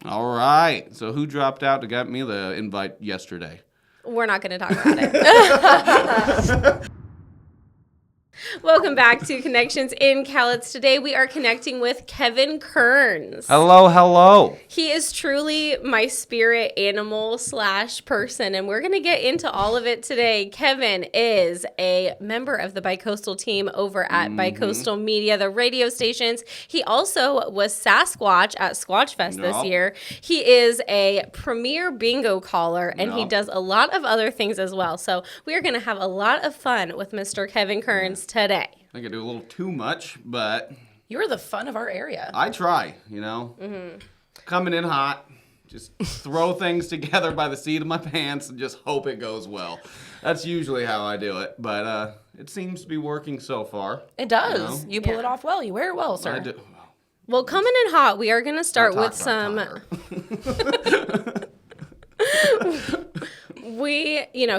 All right. So who dropped out to get me the invite yesterday? We're not going to talk about it. Welcome back to Connections in Cowlitz. Today we are connecting with Kevin Kearns. Hello, hello. He is truly my spirit animal / person, and we're going to get into all of it today. Kevin is a member of the Bicoastal team over at Bicoastal Media, the radio stations. He also was Sasquatch at Squatch Fest this year. He is a premier bingo caller, and he does a lot of other things as well. So we are going to have a lot of fun with Mr. Kevin Kearns today. I think I do a little too much, but... You're the fun of our area. I try, Coming in hot, just throw things together by the seat of my pants and just hope it goes well. That's usually how I do it, but it seems to be working so far. It does. You pull it off well. You wear it well, sir. I do. Well, coming in hot, we are going to start with some...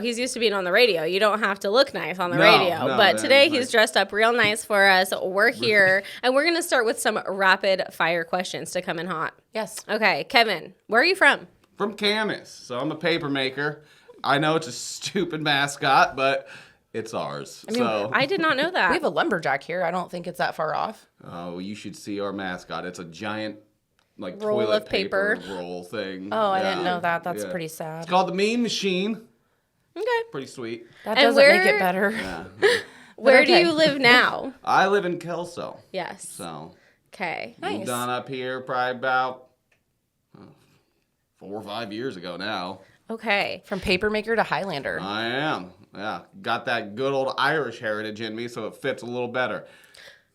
he's used to being on the radio. You don't have to look nice on the radio. But today he's dressed up real nice for us. We're here, and we're going to start with some rapid fire questions to come in hot. Yes. Okay, Kevin, where are you from? From Camas. So I'm a paper maker. I know it's a stupid mascot, but it's ours. I did not know that. We have a lumberjack here. I don't think it's that far off. Oh, you should see our mascot. It's a giant... roll toilet of paper roll thing. Oh, I didn't know that. That's pretty sad. It's called the Mean Machine. Okay. Pretty sweet. That doesn't make it better. Yeah. Where do you live now? I live in Kelso. Yes. So. Okay. Nice. Moved on up here probably about 4 or 5 years ago now. Okay. From papermaker to Highlander. I am. Yeah. Got that good old Irish heritage in me, so it fits a little better.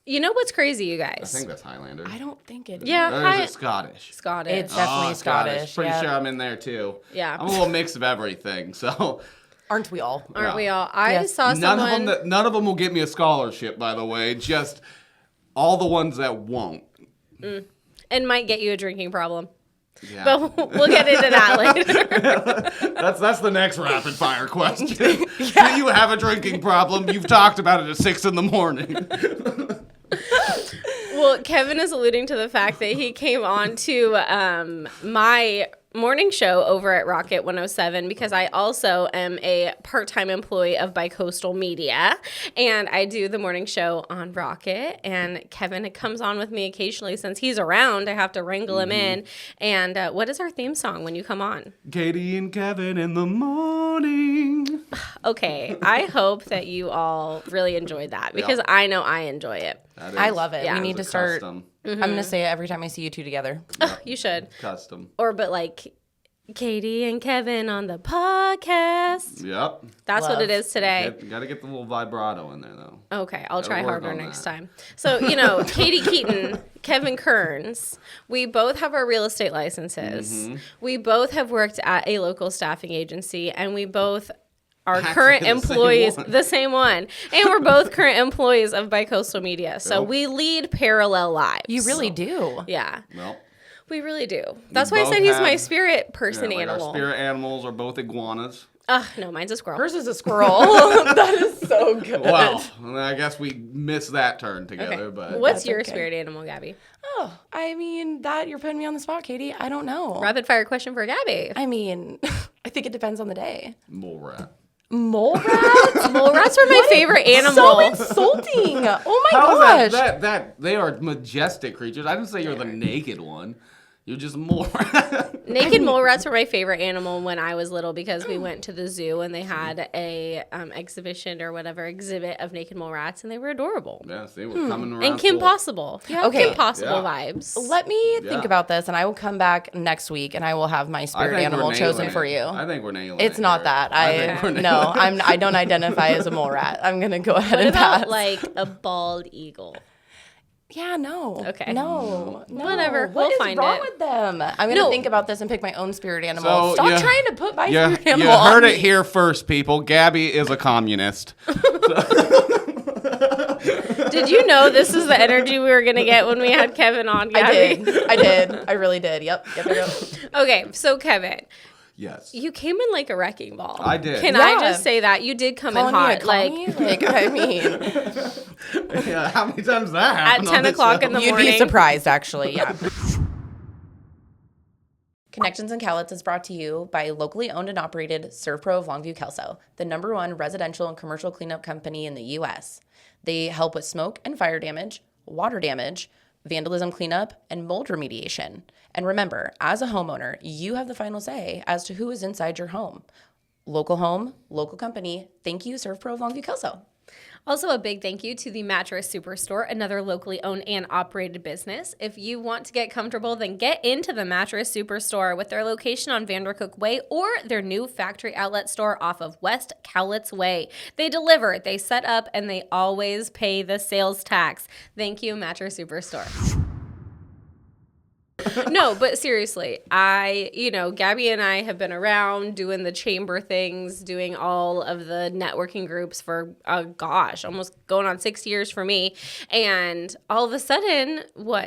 You know what's crazy, you guys? I think that's Highlander. I don't think it is. Yeah. Or is it Scottish? Scottish. It's definitely Scottish. Pretty yeah. sure I'm in there too. Yeah. I'm a little mix of everything, so. Aren't we all? Aren't we all? I saw None someone... None of them will get me a scholarship, by the way. Just all the ones that won't. And might get you a drinking problem. Yeah. But we'll get into that later. That's the next rapid fire question. Do you have a drinking problem? You've talked about it at 6 a.m. Well, Kevin is alluding to the fact that he came on to my morning show over at Rocket 107 because I also am a part-time employee of Bicoastal Media, and I do the morning show on Rocket, and Kevin comes on with me occasionally. Since he's around, I have to wrangle him in. And what is our theme song when you come on? Katie and Kevin in the morning. Okay, I hope that you all really enjoyed that because I know I enjoy it. I love it. Yeah. We need to start. Custom. I'm going to say it every time I see you two together. You should. Custom. But like Katie and Kevin on the podcast. Yep. That's what it is today. Got to get the little vibrato in there, though. Okay, I'll try work harder on next that. time. So, Katie Keaton, Kevin Kearns, we both have our real estate licenses. We both have worked at a local staffing agency, and we both are current employees, the same one. And we're both current employees of Bicoastal Media. So we lead parallel lives. You really do. Yeah. Well, We really do. That's why I said he's my spirit person animal. Our spirit animals are both iguanas. No, mine's a squirrel. Hers is a squirrel. That is so good. Well, I guess we missed that turn together, but What's your spirit animal, Gabby? Oh, I mean, that you're putting me on the spot, Katie. I don't know. Rapid fire question for Gabby. I mean, I think it depends on the day. mole rat. Mole rats? Mole rats were my favorite animal. So insulting. Oh my How gosh. is that they are majestic creatures. I didn't say you're the naked one. You're just mole rat. Naked mole rats were my favorite animal when I was little because we went to the zoo and they had a exhibition or whatever exhibit of naked mole rats and they were adorable. Yes, they were coming around. And Kim full. Possible. Yeah, Okay. Kim Possible Yeah. vibes. Let me think about this, and I will come back next week, and I will have my I spirit think animal we're chosen nailing for it. you. I think we're nailing It's it not here. that. think we're nailing it. I don't identify as a mole rat. I'm gonna go ahead What and about pass. like a bald eagle? Yeah, no. Okay. No. Whatever. What We'll is find wrong it. with them? I'm gonna think about this and pick my own spirit animal. So, Stop trying to put my spirit You animal on heard it me. here first, people. Gabby is a communist. Did you know this is the energy we were going to get when we had Kevin on, Gabby? I did. I really did. Yep. Okay, so Kevin, Yes. you came in like a wrecking ball. I did. Can Yeah. I just say that? You did come in hot. I mean, Yeah, how many times that At happened? 10 o'clock in the you'd morning. be surprised, actually. Yeah. Connections in Cowlitz is brought to you by locally owned and operated ServPro of Longview Kelso, the #1 residential and commercial cleanup company in the U.S. They help with smoke and fire damage, water damage, vandalism cleanup, and mold remediation. And remember, as a homeowner, you have the final say as to who is inside your home. Local home, local company. Thank you, ServPro of Longview Kelso. Also, a big thank you to the Mattress Superstore, another locally owned and operated business. If you want to get comfortable, then get into the Mattress Superstore with their location on Vandercook Way or their new factory outlet store off of West Cowlitz Way. They deliver, they set up, and they always pay the sales tax. Thank you, Mattress Superstore. No, but seriously, Gabby and I have been around doing the chamber things, doing all of the networking groups for, almost going on 6 years for me. And all of a sudden,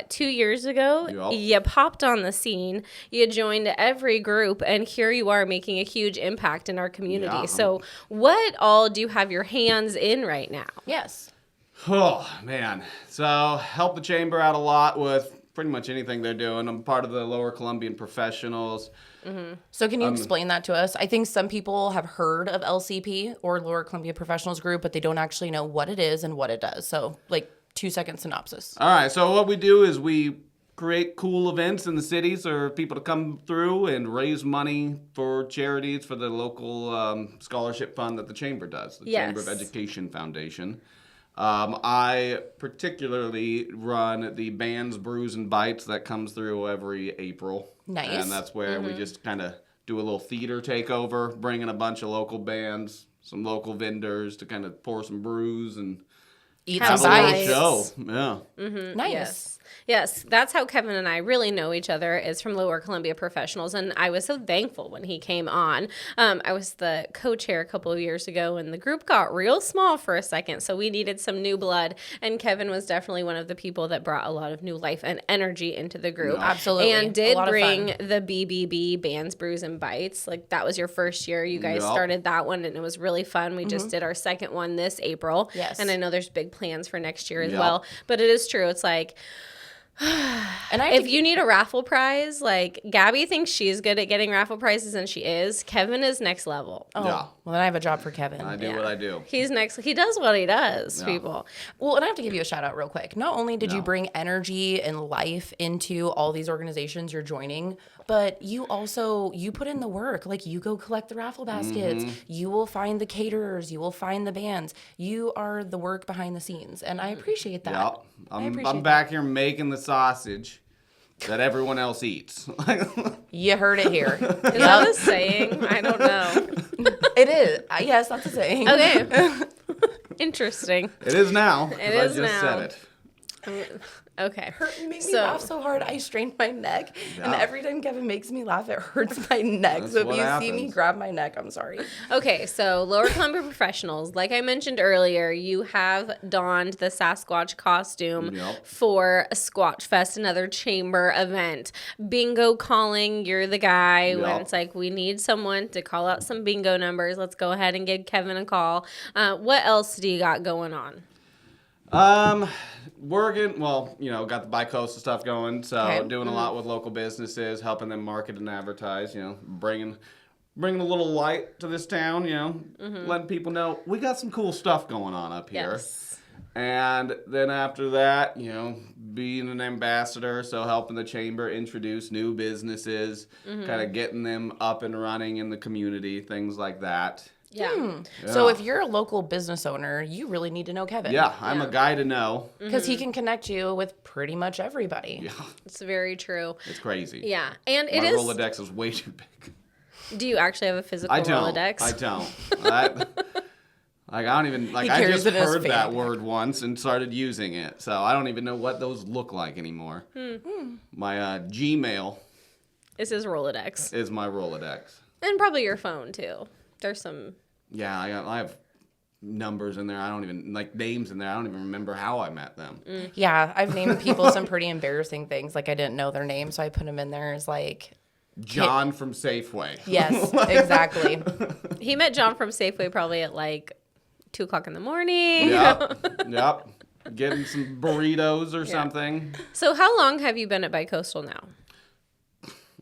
2 years ago, you popped on the scene, you joined every group, and here you are making a huge impact in our community. Yeah. So what all do you have your hands in right now? Yes. Oh, man. So help the chamber out a lot with pretty much anything they're doing. I'm part of the Lower Columbian Professionals. Mm-hmm. So can you explain that to us? I think some people have heard of LCP or Lower Columbia Professionals Group, but they don't actually know what it is and what it does. So 2-second synopsis. All right. So what we do is we create cool events in the cities for people to come through and raise money for charities for the local scholarship fund that the chamber does, the Chamber of Education Foundation. I particularly run the Bands, Brews, and Bites that comes through every April. Nice. And that's where we just kind of do a little theater takeover, bring in a bunch of local bands, some local vendors to kind of pour some brews and eat have some a little bites. show. Yeah. Mm-hmm. Nice. Yes, that's how Kevin and I really know each other, is from Lower Columbia Professionals, and I was so thankful when he came on. I was the co-chair a couple of years ago, and the group got real small for a second, so we needed some new blood, and Kevin was definitely one of the people that brought a lot of new life and energy into the group. Yeah. Absolutely. And did bring the BBB, Bands, Brews, and Bites. That was your first year. You guys started that one, and it was really fun. We just did our second one this April. Yes. And I know there's big plans for next year as well, but it is true. It's and if you need a raffle prize, Gabby thinks she's good at getting raffle prizes, and she is. Kevin is next level. Oh, yeah. Well, then I have a job for Kevin. I do what I do. He does what he does, people. Well, and I have to give you a shout out real quick. Not only did you bring energy and life into all these organizations you're joining, but you put in the work. You go collect the raffle baskets. Mm-hmm. You will find the caterers. You will find the bands. You are the work behind the scenes, and I appreciate that. Yep. I'm back here making the sausage that everyone else eats. You heard it here. Is that a saying? I don't know. It is. Yes, that's a saying. Okay. Interesting. It is now. It is I just now. said it. Okay. It made me laugh so hard. I strained my neck. Yeah. And every time Kevin makes me laugh, it hurts my neck. So if you see me grab my neck, I'm sorry. Okay, so Lower Columbia Professionals, like I mentioned earlier, you have donned the Sasquatch costume for a Squatch Fest, another chamber event. Bingo calling, you're the guy when it's we need someone to call out some bingo numbers. Let's go ahead and give Kevin a call. What else do you got going on? Working, got the Bicoastal stuff going, so doing a lot with local businesses, helping them market and advertise, bringing a little light to this town, letting people know we got some cool stuff going on up here. Yes. And then after that, being an ambassador, so helping the chamber introduce new businesses, kind of getting them up and running in the community, things like that. Yeah. So if you're a local business owner, you really need to know Kevin. Yeah, I'm a guy to know. Because he can connect you with pretty much everybody. Yeah. It's very true. It's crazy. Yeah. And My Rolodex is way too big. Do you actually have a physical Rolodex? I don't. I don't even, I just heard that word once and started using it. So I don't even know what those look like anymore. My Gmail is his Rolodex. Is my Rolodex. And probably your phone, too. There's some... Yeah, I have numbers in there. I don't even, names in there. I don't even remember how I met them. Yeah, I've named people some pretty embarrassing things. I didn't know their name, so I put them in there as John from Safeway. Yes, exactly. He met John from Safeway probably at 2 o'clock in the morning. Yep. Getting some burritos or something. So how long have you been at Bicoastal now?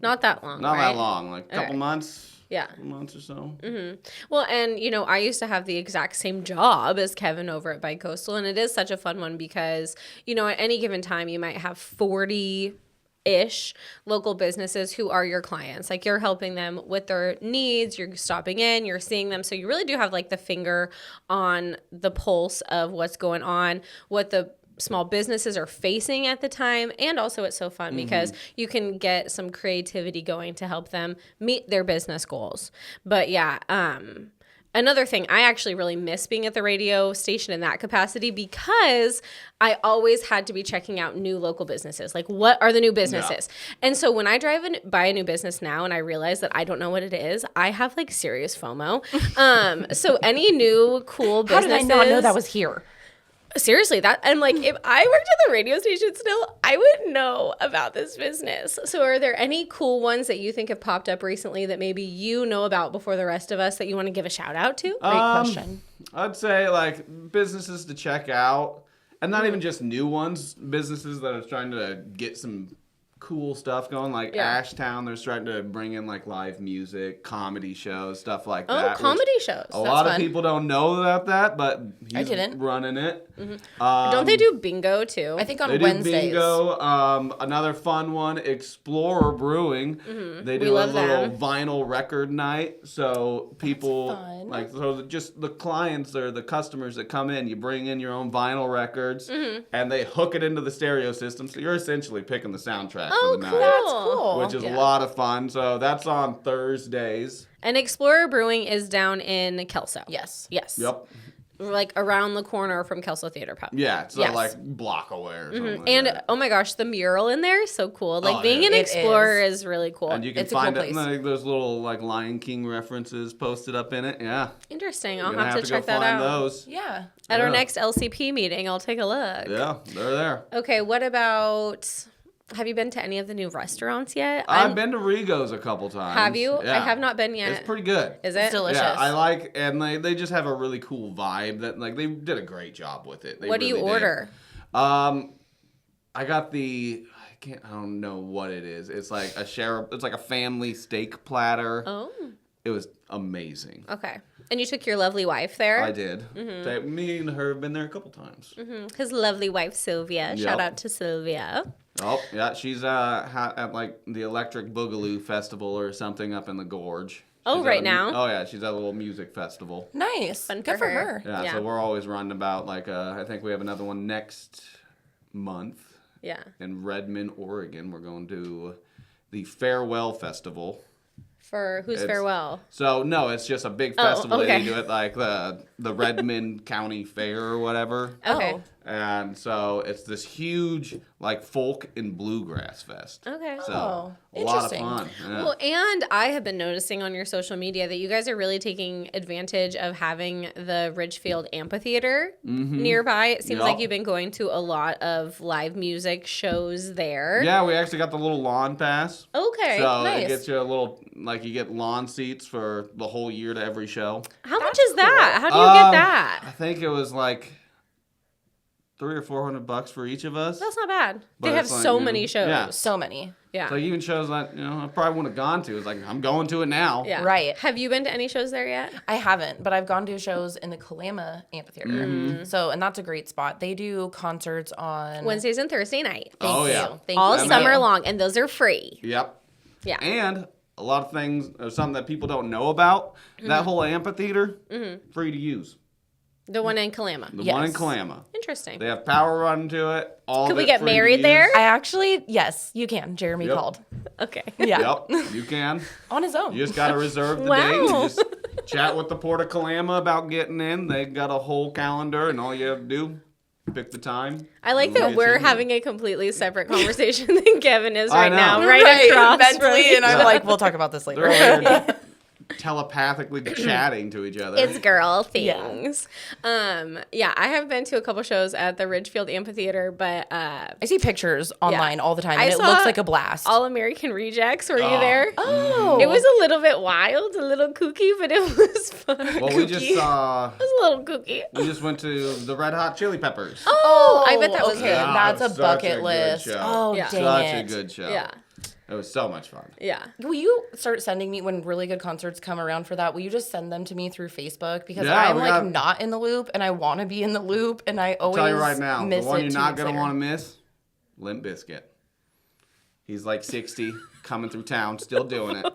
Not that long, Not right? that long, like a couple months. Yeah. Months or so. Well, and, I used to have the exact same job as Kevin over at Bicoastal, and it is such a fun one because, at any given time, you might have 40-ish local businesses who are your clients. Like, you're helping them with their needs, you're stopping in, you're seeing them. So you really do have, like, the finger on the pulse of what's going on, what the small businesses are facing at the time, and also it's so fun because you can get some creativity going to help them meet their business goals. But yeah, another thing, I actually really miss being at the radio station in that capacity because I always had to be checking out new local businesses. Like, what are the new businesses? Yeah. And so when I drive by a new business now and I realize that I don't know what it is, I have like serious FOMO. So any new cool businesses. How did I not know that was here? Seriously, that I'm like, if I worked at the radio station still, I would know about this business. So are there any cool ones that you think have popped up recently that maybe you know about before the rest of us that you want to give a shout out to? Great question. I'd say like businesses to check out, and not even just new ones, businesses that are trying to get some cool stuff going, like Ashtown. They're starting to bring in like live music, comedy shows, stuff like that. Oh, comedy shows. A lot of people don't know about that, but I he's didn't. running it. Don't they do bingo too? I think on They Wednesdays. do bingo. Another fun one, Explorer Brewing. They do a love little them. vinyl record night. So people fun. just the clients or the customers that come in, you bring in your own vinyl records, and they hook it into the stereo system. So you're essentially picking the soundtrack for the night, That's cool. which is a lot of fun. So that's on Thursdays. And Explorer Brewing is down in Kelso. Yes. Yep. Like around the corner from Kelso Theater Pub. Yeah, it's Yes. like block away or something. Like And that. oh my gosh, the mural in there is so cool. Like being yeah. an It explorer is really cool. And you can It's a cool find it. place. Like, there's little like Lion King references posted up in it. Yeah. Interesting. I'll You're gonna have to check go that find out. those. Yeah. At our Yeah. next LCP meeting, I'll take a look. Yeah, they're there. Okay, what about, have you been to any of the new restaurants yet? I've been to Rigo's a couple times. Have you? Yeah. I have not been yet. It's pretty good. Is it? It's delicious. Yeah, I like, and they just have a really cool vibe that like they did a great job with it. They What do you really did. order? I got I don't know what it is. It's like it's like a family steak platter. Oh, It was amazing. okay. And you took your lovely wife there? I did. Me and her have been there a couple times. His lovely wife, Sylvia. Shout Yep. out to Sylvia. Oh, yeah, she's at like the Electric Boogaloo Festival or something up in the Gorge. Oh, She's right at now? Oh, yeah, she's at a little music festival. Nice. Fun Good for for her. her. Yeah, Yeah. so we're always running about like I think we have another one next month Yeah. in Redmond, Oregon. We're going to the Farewell Festival. For who's It's- farewell? So no, it's just a big festival. okay. They do it like the Redmond County Fair or whatever. Okay. Oh. And so it's this huge like folk and bluegrass fest. Okay. So Oh, a lot of interesting. fun. Yeah. Well, and I have been noticing on your social media that you guys are really taking advantage of having the Ridgefield Amphitheater nearby. It seems Yup. like you've been going to a lot of live music shows there. Yeah, we actually got the little lawn pass. Okay. So nice. it gets you a little, like you get lawn seats for the whole year to every show. How much That's is that? How do you get that? I think it was like $300 or $400 for each of us. That's not bad. But They have it's like, so you know, many shows. yeah. So many. Yeah. So even shows that I probably wouldn't have gone to. It's like I'm going to it now. Yeah. Right. Have you been to any shows there yet? I haven't, but I've gone to shows in the Kalama Amphitheater. Mm-hmm. So, and that's a great spot. They do concerts on Wednesdays and Thursday night. Thank Oh, you. yeah. Thank All you. summer long, and those are free. Yep. Yeah. And a lot of things, or something that people don't know about. Mm-hmm. That whole amphitheater, free to use. The one in Kalama. The Yes. one in Kalama. Interesting. They have power run to it. All Could of we it get free to married use. there? I actually, yes, you can. Jeremy Yep. called. Okay. Yeah. Yep, you can. On his own. You just got to reserve the Wow. date. You just chat with the Port of Kalama about getting in. They got a whole calendar, and all you have to do, pick the time. I like and we'll that get we're you in. having a completely separate conversation than Kevin is I right know. now. Right across mentally, from and I'm Yeah. like, we'll talk about this later. They're over here telepathically chatting to each other. It's girl Yeah. things. Yeah, I have been to a couple shows at the Ridgefield Amphitheater, but I see pictures online all the time, I and it saw looks like a blast. All American Rejects. Were you there? oh. It was a little bit wild, a little kooky, but it was fun. well, we just It was a little kooky. we just went to the Red Hot Chili Peppers. Oh, I bet that was okay. good. Yeah, That's a such a bucket good list. show. Oh, Yeah. dang Such it. a good show. Yeah. It was so much fun. Yeah. Will you start sending me when really good concerts come around for that? Will you just send them to me through Facebook? Because Yeah, I'm we like got- not in the loop and I want to be in the loop and I always I'll tell you right now, miss the one it you're 2 not weeks going to later. want to miss, Limp Bizkit. He's like 60, coming through town, still doing it.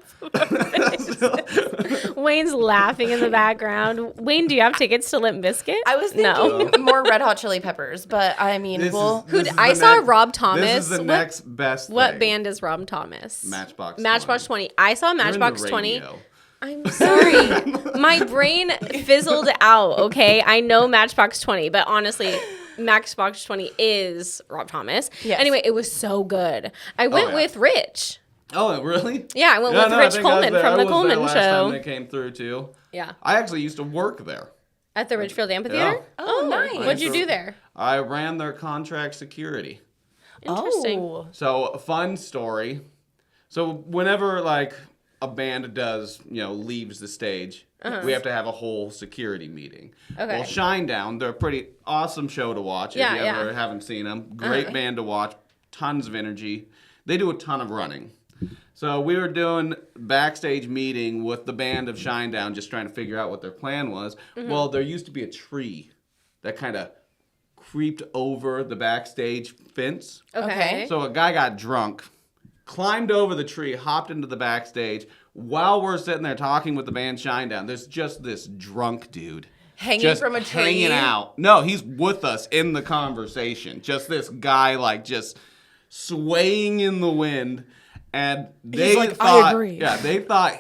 Wayne's laughing in the background. Wayne, do you have tickets to Limp Bizkit? I was thinking more Red Hot Chili Peppers, but I mean, This well, is I the saw next- Rob Thomas. This is the What- next best What thing. band is Rob Thomas? Matchbox 20. I saw You're in the Matchbox 20. radio. I'm sorry. My brain fizzled out, okay? I know Matchbox 20, but honestly, Matchbox 20 is Rob Thomas. Yes. Anyway, it was so good. I went yeah. with Rich. Oh, really? Yeah, I went with I Rich think I was Coleman there. from I The was Coleman there last Show. time they came through, too. Yeah. I actually used to work there. At the Ridgefield Amphitheater? Yeah. Oh, nice. What'd you do there? I ran their contract security. Interesting. Oh. So, a fun story. So, whenever, like, a band does, leaves the stage, we have to have a whole security meeting. Okay. Well, Shinedown, they're a pretty awesome show to watch Yeah, if you yeah. ever haven't seen them. Great band to watch, tons of energy. They do a ton of running. So we were doing backstage meeting with the band of Shinedown, just trying to figure out what their plan was. Well, there used to be a tree that kind of creeped over the backstage fence. Okay. So a guy got drunk, climbed over the tree, hopped into the backstage. While we're sitting there talking with the band Shinedown, there's just this drunk dude. Hanging Just from a tree? hanging out. No, he's with us in the conversation. Just this guy, like, just swaying in the wind. And they like, "I thought, agree." yeah, they thought,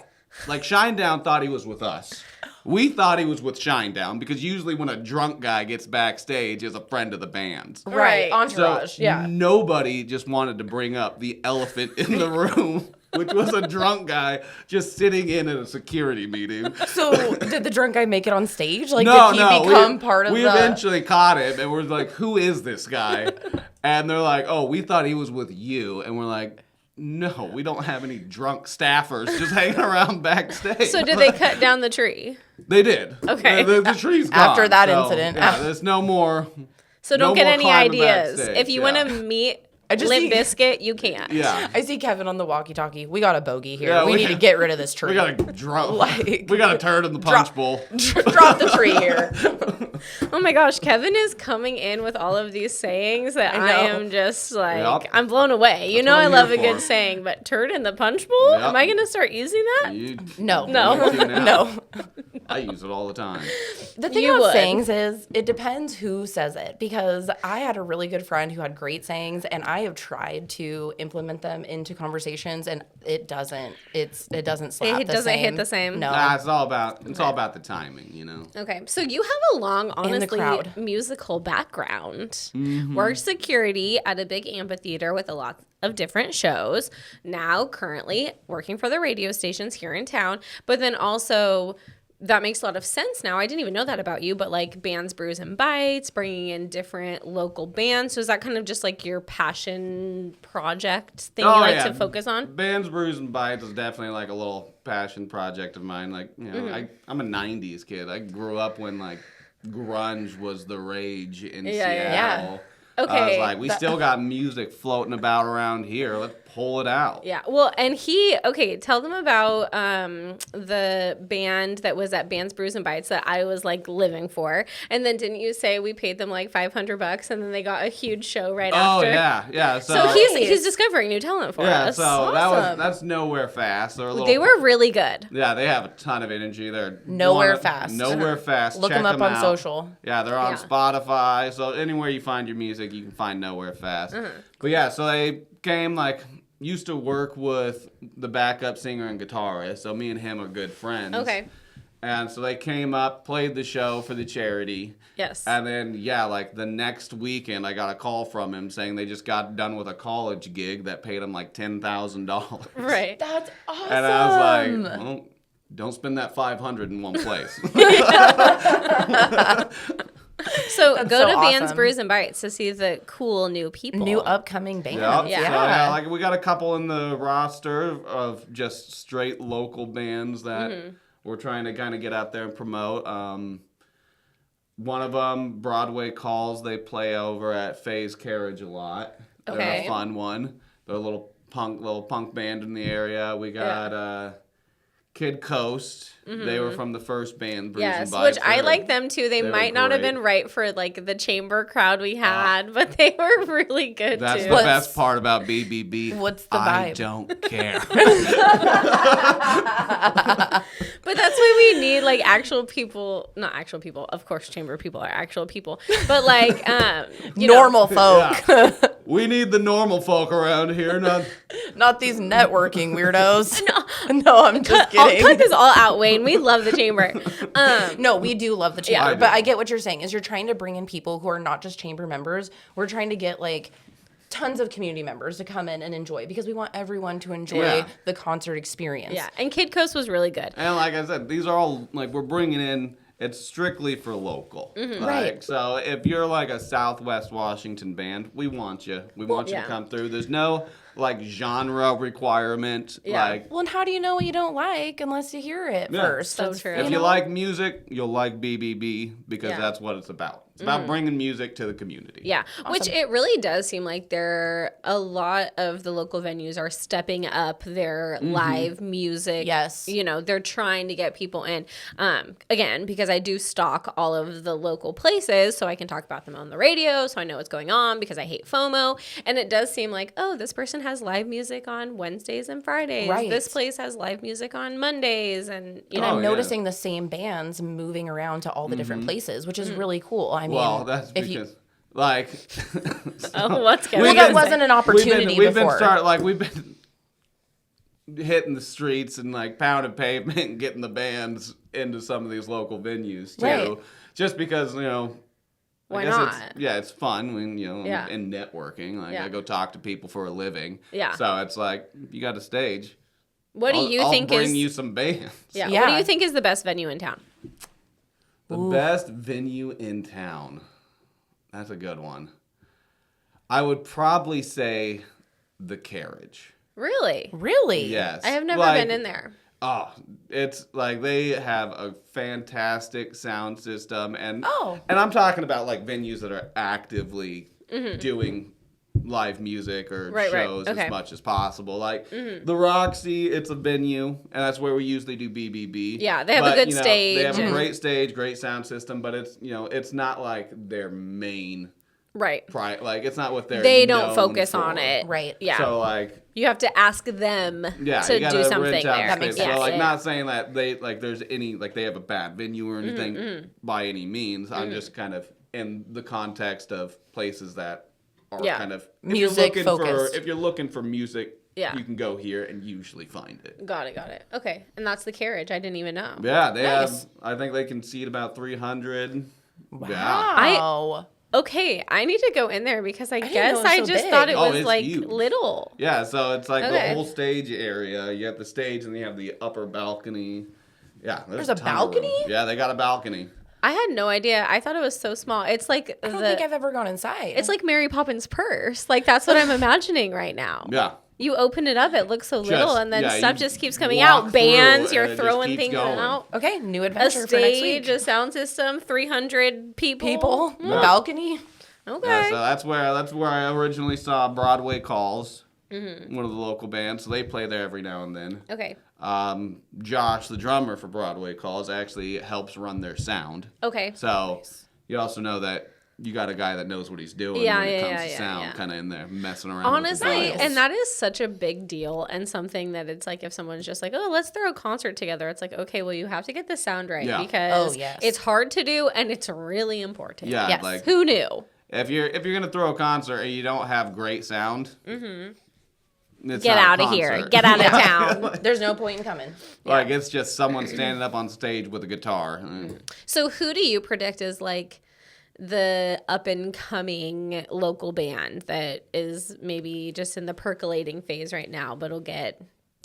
like, Shinedown thought he was with us. We thought he was with Shinedown because usually when a drunk guy gets backstage, is a friend of the band's. Right. Right. Entourage. So yeah. nobody just wanted to bring up the elephant in the room, which was a drunk guy just sitting in at a security meeting. So did the drunk guy make it on stage? Like, No, did he no, become part of we the... eventually caught him, and we're like, who is this guy? And they're like, oh, we thought he was with you. And we're like, no, we don't have any drunk staffers just hanging around backstage. So did they cut down the tree? They did. Okay. The tree's gone. After that so, incident. Yeah, there's no more. So don't No get more any climbing ideas. backstage, If you yeah. want to meet I just Limp see- Bizkit, you can't. Yeah. I see Kevin on the walkie-talkie. We got a bogey here. Yeah, we we- need to get rid of this tree. We got a drunk. Like- we got a turd in the punch bowl. Drop the tree here. Oh my gosh, Kevin is coming in with all of these sayings that I I know. am just like, Yep. I'm blown away. You That's know what I I'm love a here good for. saying, but turd in the punch bowl? Yep. Am I going to start using that? You, No. No. you do now. No. I use it all the time. The thing You about would. sayings is it depends who says it, because I had a really good friend who had great sayings and I have tried to implement them into conversations and it doesn't slap It the doesn't same. hit the same? No. Nah, it's all about the timing, you know. Okay, so you have a long, honestly, crowd. musical background. Mm-hmm. Worked security at a big amphitheater with a lot of different shows. Now, currently working for the radio stations here in town, but then also that makes a lot of sense now. I didn't even know that about you, but like bands, brews, and bites, bringing in different local bands. So is that kind of just like your passion project thing you like to focus on? Bands, Brews, and Bites is definitely like a little passion project of mine. Like, you know, Mm-hmm. I'm a 90s kid. I grew up when like grunge was the rage in Yeah, yeah, Seattle. yeah. I was Okay, like, we still got music floating about around here. Let's pull it out. Yeah. Well, and tell them about the band that was at Bands, Brews, and Bites that I was like living for. And then didn't you say we paid them like $500 and then they got a huge show right Oh, after? yeah. So he's discovering new talent for yeah, us. so Awesome. that's Nowhere Fast. They were really good. Yeah, they have a ton of energy. They're Nowhere Fast. Nowhere Fast. Look Check them up on out. social. Yeah, they're on Yeah. Spotify. So anywhere you find your music, you can find Nowhere Fast. But yeah, so they came used to work with the backup singer and guitarist. So me and him are good friends. Okay. And so they came up, played the show for the charity. Yes. And then, the next weekend, I got a call from him saying they just got done with a college gig that paid him like $10,000. Right. That's awesome. And I was like, well, don't spend that $500 in one place. So That's go so to Bands, awesome. Brews, and Bites to see the cool new people. New upcoming bands. Yep. Yeah. So, we got a couple in the roster of just straight local bands that we're trying to kind of get out there and promote. One of them, Broadway Calls, they play over at Faye's Carriage a lot. They're Okay. a fun one. They're a little little punk band in the area. We got Kid Coast. They were from the first band, Brews and Bicoastal. Which I like them too. They might not have great. been right for like the chamber crowd we had, but they were really good That's too. the best part about BBB. What's the I vibe? don't care. But that's why we need like actual people, not actual people. Of course, chamber people are actual people, but like Normal folk. Yeah. We need the normal folk around here, Not these networking weirdos. No, I'm just kidding. I'll cut this all out, Wayne. We love the chamber. No, we do love the chamber, I but do. I get what you're saying. Is you're trying to bring in people who are not just chamber members. We're trying to get like tons of community members to come in and enjoy because we want everyone to enjoy the concert experience. Yeah, and Kid Coast was really good. And like I said, these are all like we're bringing in. It's strictly for local. Right. So if you're like a Southwest Washington band, we want you. We want you to come through. There's no like genre requirement. Yeah. Like Well, and how do you know what you don't like unless you hear it first? So That's- true. if you like music, you'll like BBB because that's what it's about. It's about bringing music to the community. Yeah, which it really does seem like a lot of the local venues are stepping up their live music. Yes. You know, they're trying to get people in. Again, because I do stalk all of the local places, so I can talk about them on the radio, so I know what's going on because I hate FOMO. And it does seem like, oh, this person has live music on Wednesdays and Fridays. Right. This place has live music on Mondays, and you know. I'm yeah. noticing the same bands moving around to all the different places, which is really cool. I mean, Well, that's if because you, like Oh, what's going well, on? that wasn't an opportunity we've before. We've been hitting the streets and like pounding pavement and getting the bands into some of these local venues too. Right. Just because, Why I guess not? it's fun when, Yeah. in networking. Like Yeah. I go talk to people for a living. Yeah. So it's like you got a stage. What do you think I'll bring is? you some bands. Yeah. What Yeah. do you think is the best venue in town? The best venue in town. That's a good one. I would probably say the Carriage. Really? Really? Yes. I have never Like, been in there. Oh, it's like they have a fantastic sound system, and I'm talking about like venues that are actively doing live music or Right, shows okay. as much as possible. Like the Roxy, it's a venue, and that's where we usually do BBB. Yeah, they have a good stage They have a and- great stage, great sound system, but it's it's not like their main Right. like it's not what they're They don't known focus for. on it. Right. Yeah. So like. You have to ask them Yeah, to you gotta do something rent out there. That makes space. sense. So, like, Yeah. not saying that they there's any they have a bad venue or anything by any means. I'm just kind of in the context of places that are kind of Music focused. If you're looking for music, Yeah. you can go here and usually find it. Got it. Okay. And that's the Carriage. I didn't even know. Yeah, they Nice. have. I think they can seat about 300. Wow. Yeah. Okay, I need to go in there because I didn't guess know it was I so just big. thought it Oh, was it's like huge. little. Yeah, so it's like Okay. the whole stage area. You have the stage and you have the upper balcony. Yeah, There's a ton of room. balcony? Yeah, they got a balcony. I had no idea. I thought it was so small. It's like I don't think I've ever gone inside. it's like Mary Poppins' purse. Like that's what I'm imagining right now. Yeah. You open it up, it looks so little, and then yeah, stuff you just keeps coming walk out. through Bands, and you're it just throwing keeps things going. out. okay, new A adventure for next stage, week. a sound system, 300 people. People, Yeah. a balcony. Okay. Yeah, so that's where I originally saw Broadway Calls, one of the local bands. So they play there every now and then. Okay. Josh, the drummer for Broadway Calls, actually helps run their sound. Okay. So you also know that you got a guy that knows what he's doing Yeah, when it yeah, comes yeah, to yeah, sound, yeah. kind of in there messing around. Honestly, with the dials. and that is such a big deal and something that it's like if someone's just like, oh, let's throw a concert together. It's like, okay, well, you have to get the sound right Yeah. because Oh, yes. it's hard to do and it's really important. Yeah, Yes. like Who knew? if you're gonna throw a concert and you don't have great sound, Get out of here. Get out of town. There's no point in coming. Like it's just someone standing up on stage with a guitar. So who do you predict is like the up and coming local band that is maybe just in the percolating phase right now, but will get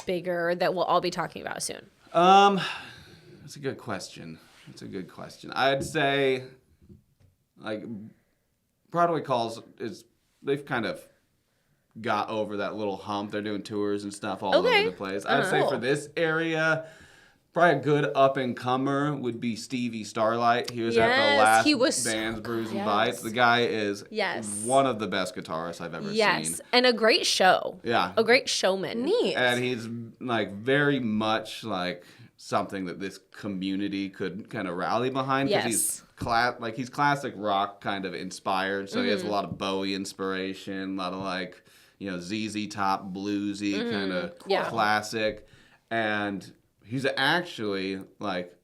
bigger that we'll all be talking about soon? That's a good question. I'd say, like, Broadway Calls they've kind of got over that little hump. They're doing tours and stuff all Okay. over the place. I'd say for this area, Probably a good up-and-comer would be Stevie Starlight. He was at the Yes, last he was so Bands, Brews, and Yes. Bites. The guy is Yes. one of the best guitarists I've ever Yes, seen. and a great show. Yeah. A great showman. Neat. And he's like very much like something that this community could kind of rally behind because Yes. he's classic rock kind of inspired. So he has a Mm-hmm. lot of Bowie inspiration, a lot of like, ZZ Top bluesy kind of Mm-hmm. Yeah. classic. And he's actually like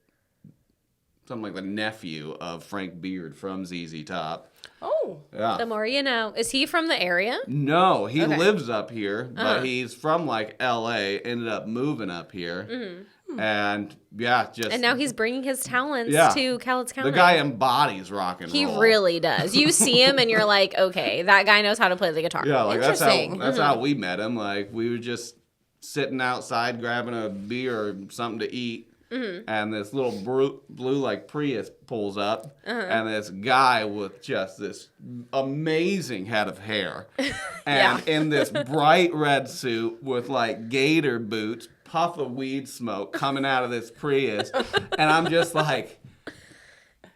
something like the nephew of Frank Beard from ZZ Top. Oh. Yeah. The more you know. Is he from the area? No, he Okay. lives up here, but Uh-huh. he's from like LA, ended up moving up here. And yeah, just. And now he's bringing his talents Yeah. to Cowlitz County. The guy embodies rock and He roll. really does. You see him and you're like, okay, that guy knows how to play the guitar. Yeah, like that's Interesting. how we met him. Like we were just sitting outside grabbing a beer or something to eat. And this little blue like Prius pulls up, and this guy with just this amazing head of hair, and in this bright red suit with like gator boots, puff of weed smoke coming out of this Prius, and I'm just like,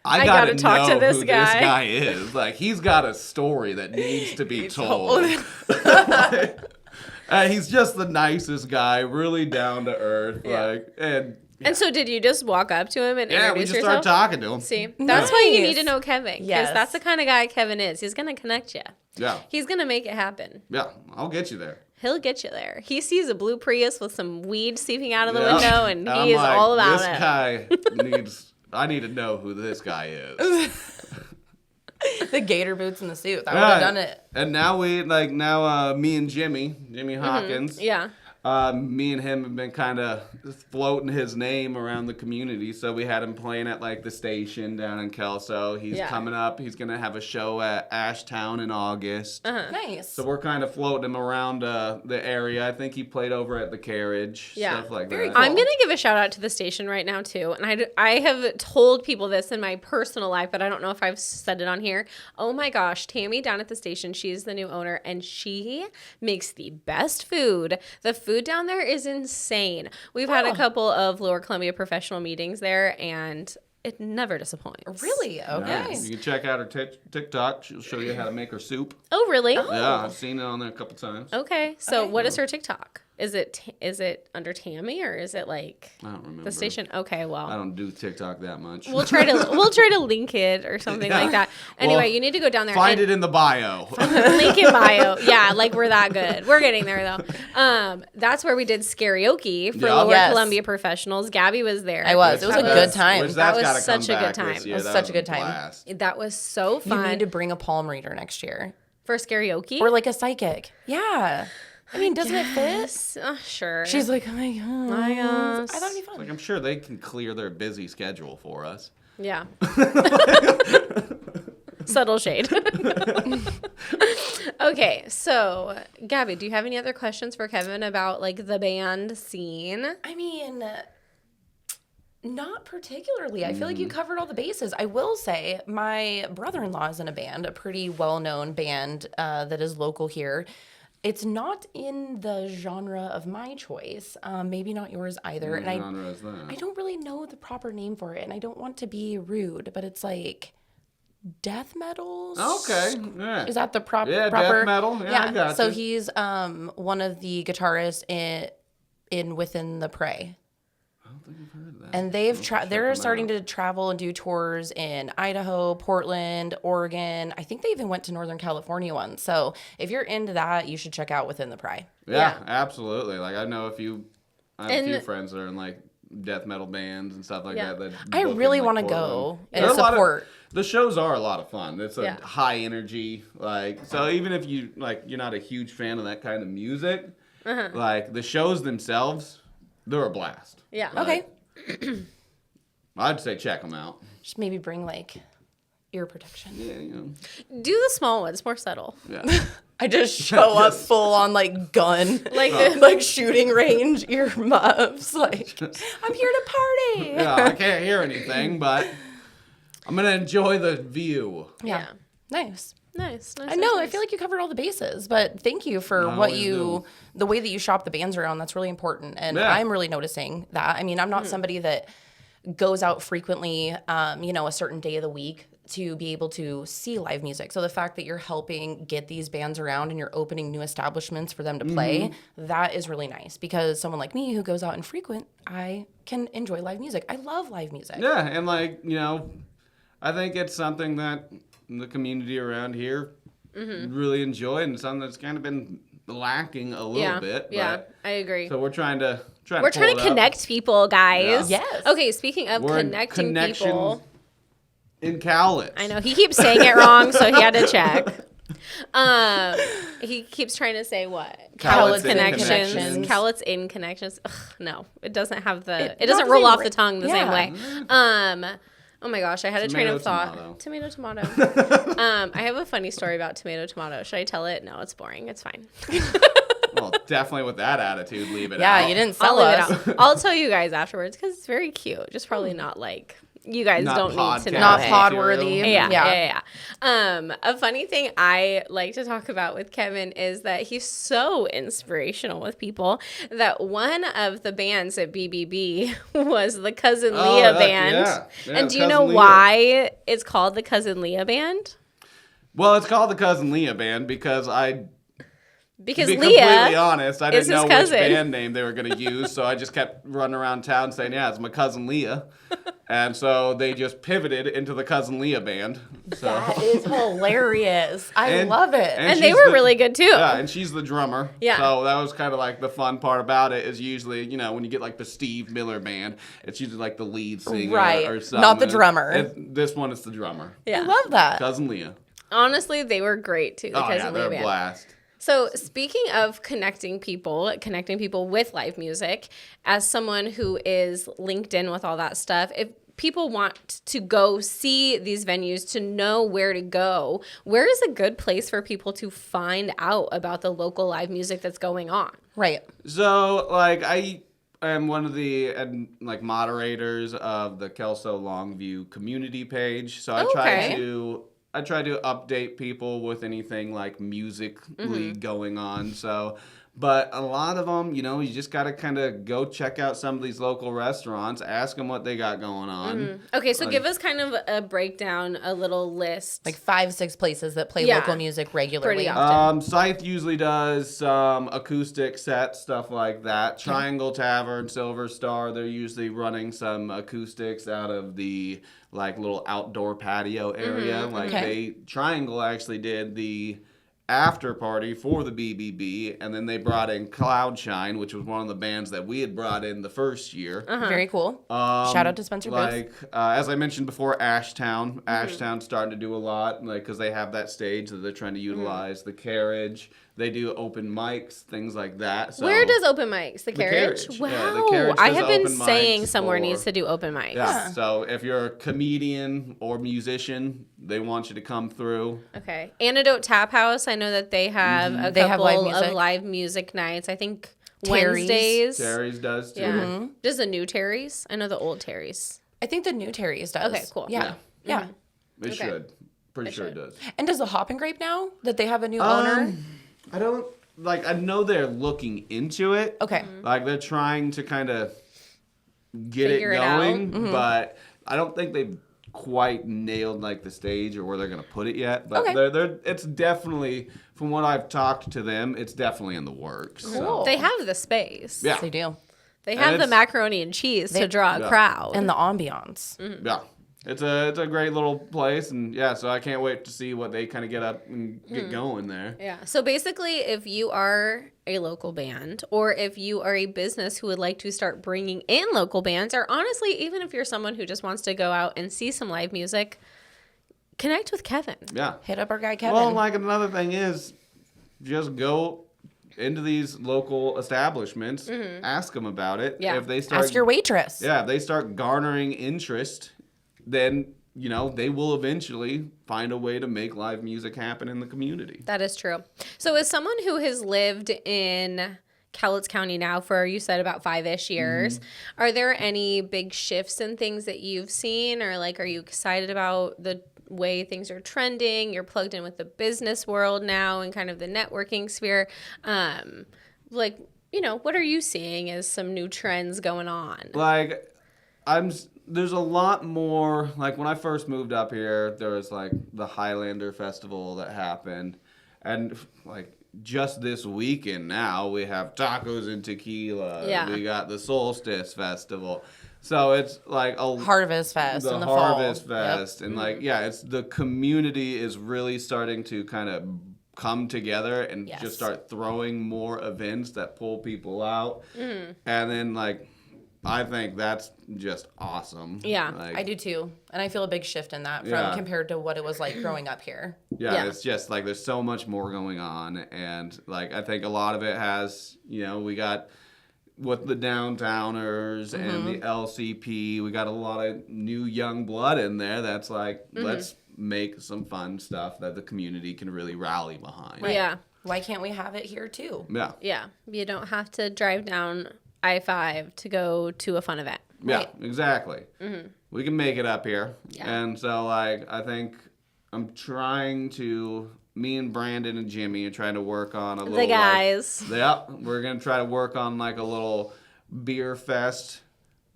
I gotta talk know to this who guy. this guy is. Like he's got a story that needs to be told. He's just the nicest guy, really down to earth, And so did you just walk up to him and yeah, we introduce just yourself? started talking to him. See, that's why you Nice. need to know Kevin. Because Yes. that's the kind of guy Kevin is. He's going to connect you. Yeah, He's going to make it happen. yeah, I'll get you there. He'll get you there. He sees a blue Prius with some weed seeping out of the Yeah. window, and I'm he is like, all about this it. guy needs. I need to know who this guy is. The gator boots and the suit. That would have done it. And now me and Jimmy Hawkins. Yeah. Me and him have been kind of floating his name around the community. So we had him playing at like the station down in Kelso. He's Yeah. coming up. He's gonna have a show at Ashtown in August. Nice. So we're kind of floating him around the area. I think he played over at the Carriage. Yeah. Stuff like Very that. cool. I'm going to give a shout out to the station right now, too. And I have told people this in my personal life, but I don't know if I've said it on here. Oh my gosh, Tammy down at the station, she's the new owner, and she makes the best food. The food down there is insane. We've had a couple of Lower Columbia professional meetings there, and it never disappoints. Really? Okay. Yeah. You can check out her TikTok. She'll show you how to make her soup. Oh, really? Yeah, I've seen it on there a couple times. Okay. So what is her TikTok? Is it under Tammy or is it like I don't remember. the station? Okay, I well. don't do TikTok that much. We'll try to link it or something like that. Anyway, Well, you need to go down there. Find and it in the bio. link in bio. Yeah, like we're that good. We're getting there though. That's where we did karaoke for Yeah. Lower Yes. Columbia professionals. Gabby was there. I was. It was a That good time. Which That that's was gotta come such a good back time. this It year. was That such a good time. blast. That was so You fun need to bring a palm reader next year. for karaoke. Or like a psychic. Yeah. I mean, doesn't it fit? Yes. Sure. She's like, oh my God. I guess. I thought it'd be fun. Like I'm sure they can clear their busy schedule for us. Yeah. Subtle shade. Okay, so Gabby, do you have any other questions for Kevin about like the band scene? I mean, not particularly. I feel like you covered all the bases. I will say my brother-in-law is in a band, a pretty well-known band that is local here. It's not in the genre of my choice, maybe not yours either. What And genre is that? I don't really know the proper name for it, and I don't want to be rude, but it's like death metal. Okay. Yeah. Is that the proper? Yeah, death metal. Yeah, I got So you. he's one of the guitarists in Within the Prey. I don't think I've heard of that. And they're starting to travel and do tours in Idaho, Portland, Oregon. I think they even went to Northern California once. So if you're into that, you should check out Within the Prey. Yeah, absolutely. Like I know I have a few And- friends that are in like death metal bands and stuff like Yeah. that. I book in, really like, want to Portland. go and There are a lot of- support. The shows are a lot of fun. It's a Yeah. high energy, like so. Even if you're not a huge fan of that kind of music, like the shows themselves, they're a blast. Yeah. Okay. I'd say check them out. Just maybe bring like ear protection. Yeah, Do the small ones, more subtle. yeah. I just show up full on like gun, Like like shooting range earmuffs. Like I'm here to party. Yeah, I can't hear anything, but I'm gonna enjoy the view. Yeah. Nice. Nice. I know. I feel like you covered all the bases, but thank you for the way that you shop the bands around. That's really important. And I'm really noticing that. I mean, I'm not somebody that goes out frequently, a certain day of the week to be able to see live music. So the fact that you're helping get these bands around and you're opening new establishments for them to play, that is really nice, because someone like me who goes out and frequent, I can enjoy live music. I love live music. Yeah, and I think it's something that the community around here really enjoy, and something that's kind of been lacking a little bit. Yeah, I agree. So we're trying to connect people, guys. Yeah. Yes. Okay, speaking of connecting people. In Cowlitz. I know. He keeps saying it wrong, so he had to check. He keeps trying to say what? Cowlitz Connections. Cowlitz in Connections. Ugh, no, it doesn't have it doesn't roll off the tongue the same way. Oh my gosh, I had a train of thought. Tomato. I have a funny story about tomato. Should I tell it? No, it's boring. It's fine. Well, definitely with that attitude, leave it out. Yeah, you didn't sell us. I'll tell you guys afterwards, because it's very cute. Just probably not like... You guys don't need to know. Not pod worthy. Yeah. A funny thing I like to talk about with Kevin is that he's so inspirational with people that one of the bands at BBB was the Cousin Leah band. Yeah, and do you know why it's called the Cousin Leah band? Well, it's called the Cousin Leah band because to be Leah completely honest, I didn't know which cousin. band name they were going to use, so I just kept running around town saying, yeah, it's my cousin Leah. And so they just pivoted into the Cousin Leah band. So. That is hilarious. I love it. And they were really good, too. Yeah, and she's the drummer. Yeah. So that was kind of like the fun part about it is usually, when you get like the Steve Miller band, it's usually like the lead singer or something. Not the drummer. This one is the drummer. Yeah. I love that. Cousin Leah. Honestly, they were great, too, the Cousin Leah they're band. a blast. So speaking of connecting people with live music, as someone who is linked in with all that stuff, if people want to go see these venues, to know where to go, where is a good place for people to find out about the local live music that's going on? Right. So, I am one of the moderators of the Kelso Longview community page. So I try to update people with anything like musically going on. So, but a lot of them, you just got to kind of go check out some of these local restaurants, ask them what they got going on. Okay, so give us kind of a breakdown, a little list. Like 5-6 places that play local music regularly. Pretty often. Scythe usually does some acoustic sets, stuff like that. Triangle Tavern, Silver Star, they're usually running some acoustics out of the little outdoor patio area. Triangle actually did the after party for the BBB, and then they brought in Cloudshine, which was one of the bands that we had brought in the first year. Very cool. Shout out to Spencer Booth. As I mentioned before, Ashtown. Ashtown's starting to do a lot, because they have that stage that they're trying to utilize. The Carriage. They do open mics, things like that. So, where does open mics? The Carriage? Wow. Yeah, the Carriage I have been open saying mics somewhere needs to do open mics. Yeah. So if you're a comedian or musician, they want you to come through. Okay. Antidote Tap House, I know that they have a couple of live music nights. I think Wednesdays. Terry's does too. Yeah. Does the new Terry's? I know the old Terry's. I think the new Terry's does. Okay, cool. Yeah. It should. Pretty sure it does. And does the Hop and Grape now that they have a new owner? I don't I know they're looking into it. Okay. They're trying to kind of get Figure it going, out. but I don't think they've quite nailed the stage or where they're going to put it yet. But it's definitely, from what I've talked to them, it's definitely in the works. Cool. So. They have the space. Yeah. They do. They have the macaroni and cheese to draw a crowd. And the ambiance. Yeah. It's a great little place, and so I can't wait to see what they kind of get up and get going there. Yeah. So basically, if you are a local band, or if you are a business who would like to start bringing in local bands, or honestly, even if you're someone who just wants to go out and see some live music, connect with Kevin. Yeah. Hit up our guy Kevin. Well, another thing is, just go into these local establishments, ask them about it. Yeah. If they start, ask your waitress. Yeah, if they start garnering interest, then they will eventually find a way to make live music happen in the community. That is true. So as someone who has lived in Cowlitz County now for, you said, about 5-ish years, are there any big shifts in things that you've seen, or are you excited about the way things are trending. You're plugged in with the business world now and kind of the networking sphere. Like, you know, what are you seeing as some new trends going on? Like, there's a lot more, like when I first moved up here, there was like the Highlander Festival that happened. And like just this weekend now, we have tacos and tequila. Yeah. We got the Solstice Festival. So it's like a Harvest Fest in the fall. Harvest Fest. And like, yeah, it's the community is really starting to kind of come together and just start throwing more events that pull people out. And then like, I think that's just awesome. Yeah. Like, I do too. And I feel a big shift in that from compared to what it was like growing up here. Yeah, it's just like there's so much more going on. And like I think a lot of it has, you know, we got with the downtowners and the LCP, we got a lot of new young blood in there that's like, let's make some fun stuff that the community can really rally behind. Right. Yeah. Why can't we have it here too? Yeah. Yeah. You don't have to drive down I-5 to go to a fun event. Yeah, Right. exactly. We can make it up here. Yeah. And so, like, I think I'm trying to, me and Brandon and Jimmy are trying to work on a little, The guys. We're going to try to work on, like, a little beer fest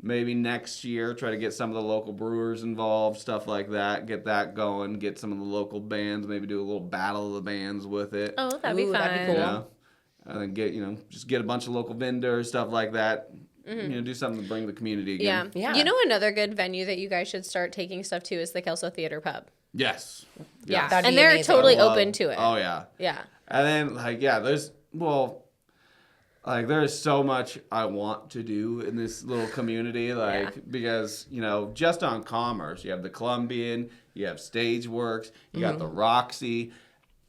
maybe next year, try to get some of the local brewers involved, stuff like that, get that going, get some of the local bands, maybe do a little battle of the bands with it. Oh, that'd be fun. that'd be cool. Yeah. And then just get a bunch of local vendors, stuff like that. You know, do something to bring the community again. Yeah. You know, another good venue that you guys should start taking stuff to is the Kelso Theater Pub. Yes. Yeah. That'd And be they're amazing. totally Love- open to it. Oh, yeah. Yeah. And then, like, there's so much I want to do in this little community, because, you know, just on Commerce, you have the Columbian, you have Stageworks, you got the Roxy,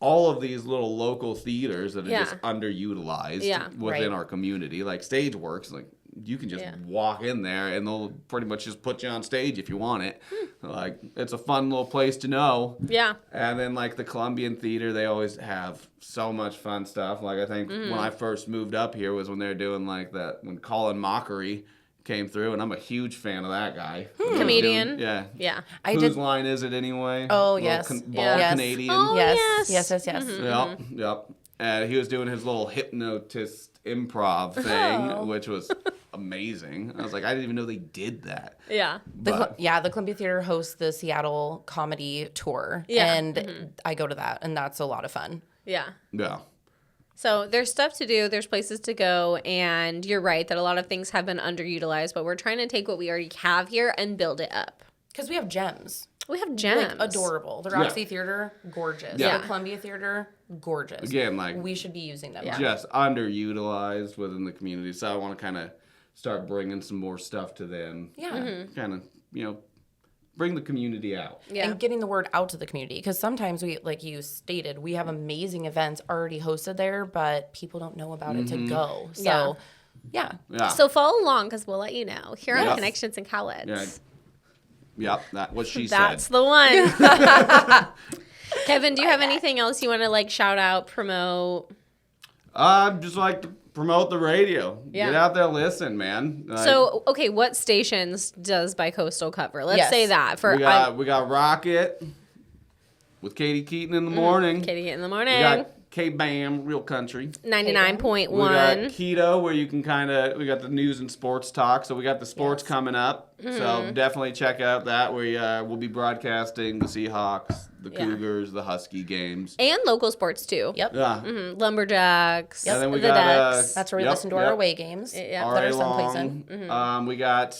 all of these little local theaters that are just underutilized within our community. Like Stageworks, like, you can just walk in there and they'll pretty much just put you on stage if you want it. Like, it's a fun little place to know. Yeah. And then, like, the Columbian Theater, they always have so much fun stuff. Like, I think when I first moved up here was when they were doing, like, when Colin Mockery came through, and I'm a huge fan of that guy. Comedian. Yeah. Yeah. Whose line is it anyway? Oh, Little yes. Bald Yes. Canadian. Oh, Yes. yes. Yes. Yep. And he was doing his little hypnotist improv thing, which was amazing. I was like, I didn't even know they did that. Yeah. But, The Columbia Theater hosts the Seattle comedy tour. Yeah. And I go to that, and that's a lot of fun. Yeah. yeah. So there's stuff to do, there's places to go, and you're right that a lot of things have been underutilized, but we're trying to take what we already have here and build it up. Because we have gems. We have gems. Like, adorable. The Roxy Theater, gorgeous. Yeah. The Columbia Theater, gorgeous. Again, like, we should be using them. Yeah. just underutilized within the community. So I want to kind of start bringing some more stuff to them. Yeah. Kind of, you know, bring the community out. Yeah. And getting the word out to the community. Because sometimes we, like you stated, we have amazing events already hosted there, but people don't know about it to go. So, yeah. Yeah. So follow along because we'll let you know. Here on Yes. Connections and Cowlitz. Yeah. Yep, that what she That's said. the one. Kevin, do you have anything else you want to like shout out, promote? Just like to promote the radio. Yeah. Get out there, listen, man. Like, So, okay, what stations does Bicoastal cover? Let's Yes. say that for we got Rocket with Katie Keaton in the morning. Katie in the We morning. got K-Bam, Real Country. 99.1. We got Keto, where you can we got the news and sports talk. So we got the sports coming up. So definitely check out that. We'll be broadcasting the Seahawks, the Cougars, the Husky games. And local sports too. Yep. Yeah. Lumberjacks. And then we the got, Ducks. That's where we listen to our away games. Yeah. That RA are someplace Long. in. We got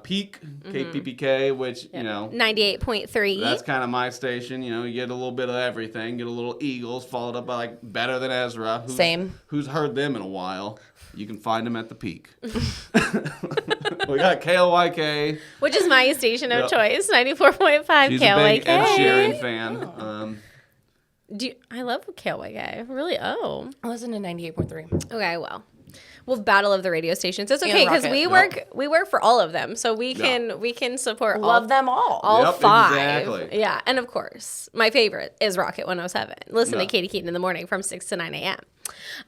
Peak, KPPK, which, you know, 98.3. that's kind of my station. You know, you get a little bit of everything. Get a little Eagles, followed up by, like, Better Than Ezra. Same. Who's heard them in a while. You can find them at the Peak. We got KLYK. Which is my station of Yep. choice. 94.5 She's a big Ed KLYK. Sheeran fan. I love KLYK. Really? Oh. I listen to 98.3. Okay, well. We'll battle of the radio stations. It's okay And because Rocket. we work for all of them, so we can support Love them all. all Yep, five. exactly. Yeah, and of course, my favorite is Rocket 107. Listen Yeah. to Katie Keaton in the morning from 6 to 9 a.m.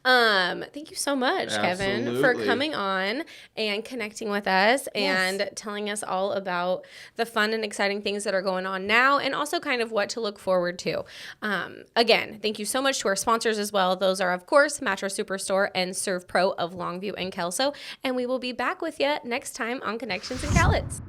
Thank you so much, Kevin, for Absolutely. coming on and connecting with us and telling us all about the fun and exciting things that are going on now and also kind of what to look forward to. Again, thank you so much to our sponsors as well. Those are, of course, Mattress Superstore and Serve Pro of Longview and Kelso. And we will be back with you next time on Connections in Cowlitz.